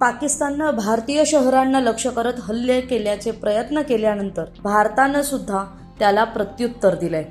पाकिस्ताननं भारतीय शहरांना लक्ष्य करत हल्ले केल्याचे प्रयत्न केल्यानंतर भारतानं सुद्धा त्याला प्रत्युत्तर दिलंय।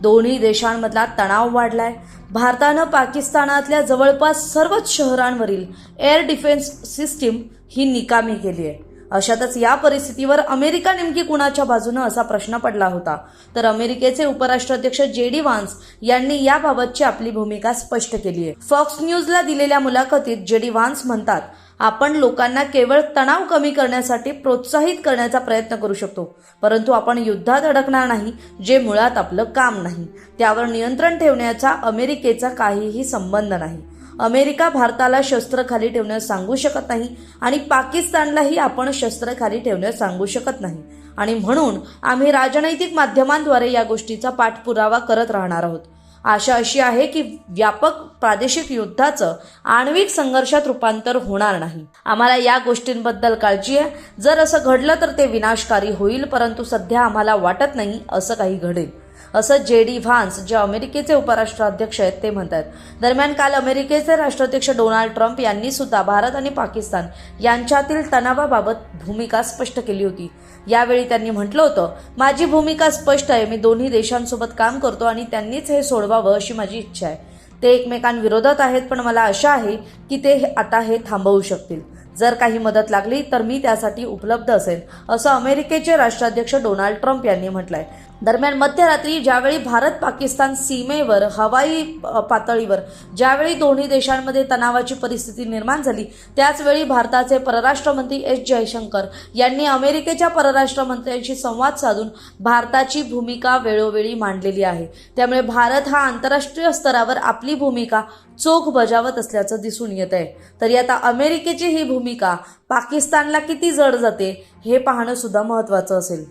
दोन्ही देशांमधला तणाव वाढलाय। भारतानं पाकिस्तानातल्या जवळपास सर्वच शहरांवरील एअर डिफेन्स सिस्टीम ही निकामी केली आहे। अशातच या परिस्थितीवर अमेरिका नेमकी कुणाच्या बाजूने असा प्रश्न पडला होता। तर अमेरिकेचे उपराष्ट्राध्यक्ष JD व्हान्स यांनी याबाबतची आपली भूमिका स्पष्ट केली आहे। फॉक्स न्यूजला दिलेल्या मुलाखतीत JD व्हान्स म्हणतात, आपण लोकांना केवळ तणाव कमी करण्यासाठी प्रोत्साहित करण्याचा प्रयत्न करू शकतो, परंतु आपण युद्धात अडकणार नाही जे मुळात आपलं काम नाही। त्यावर नियंत्रण ठेवण्याचा अमेरिकेचा काहीही संबंध नाही। अमेरिका भारताला शस्त्र खाली ठेवण्यास सांगू शकत नाही आणि पाकिस्तानलाही आपण शस्त्र खाली ठेवण्यास सांगू शकत नाही आणि म्हणून आम्ही राजनैतिक माध्यमांद्वारे या गोष्टीचा पाठपुरावा करत राहणार आहोत। आशा अशी आहे की व्यापक प्रादेशिक युद्धाचं आण्विक संघर्षात रूपांतर होणार नाही। आम्हाला या गोष्टींबद्दल काळजी आहे। जर असं घडलं तर ते विनाशकारी होईल, परंतु सध्या आम्हाला वाटत नाही असं काही घडेल, असं JD व्हान्स जे अमेरिकेचे उपराष्ट्राध्यक्ष आहेत ते म्हणतात। दरम्यान काल अमेरिकेचे राष्ट्राध्यक्ष डोनाल्ड ट्रम्प यांनी सुद्धा भारत आणि पाकिस्तान यांच्यातील तणावाबाबत भूमिका स्पष्ट केली होती। यावेळी त्यांनी म्हटलं होतं, माझी भूमिका स्पष्ट आहे, मी दोन्ही देशांसोबत काम करतो आणि त्यांनीच हे सोडवावं अशी माझी इच्छा आहे। ते एकमेकांविरोधात आहेत, पण मला आशा आहे की ते आता हे थांबवू शकतील। जर काही मदत लागली तर मी त्यासाठी उपलब्ध असेल, असं अमेरिकेचे राष्ट्राध्यक्ष डोनाल्ड ट्रम्प यांनी म्हटलंय। दरम्यान मध्यरात्री ज्यावेळी भारत पाकिस्तान सीमेवर हवाई पातळीवर ज्यावेळी दोन्ही देशांमध्ये तणावाची परिस्थिती निर्माण झाली, त्याचवेळी भारताचे परराष्ट्र मंत्री S जयशंकर यांनी अमेरिकेच्या परराष्ट्र मंत्र्यांशी संवाद साधून भारताची भूमिका वेळोवेळी मांडलेली आहे। त्यामुळे भारत हा आंतरराष्ट्रीय स्तरावर आपली भूमिका चोख बजावत असल्याचं दिसून येत आहे। तरी आता अमेरिकेची ही भूमिका पाकिस्तानला किती जड जाते हे पाहणं सुद्धा महत्त्वाचं असेल।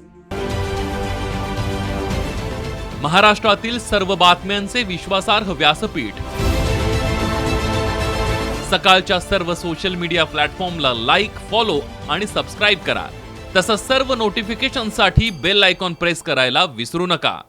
महाराष्ट्रातील सर्व बातम्यांचे विश्वासार्ह व्यासपीठ, सकाळच्या सर्व सोशल मीडिया प्लॅटफॉर्मला लाईक, फॉलो आणि सबस्क्राईब करा। तसंच सर्व नोटिफिकेशनसाठी बेल आयकॉन प्रेस करायला विसरू नका।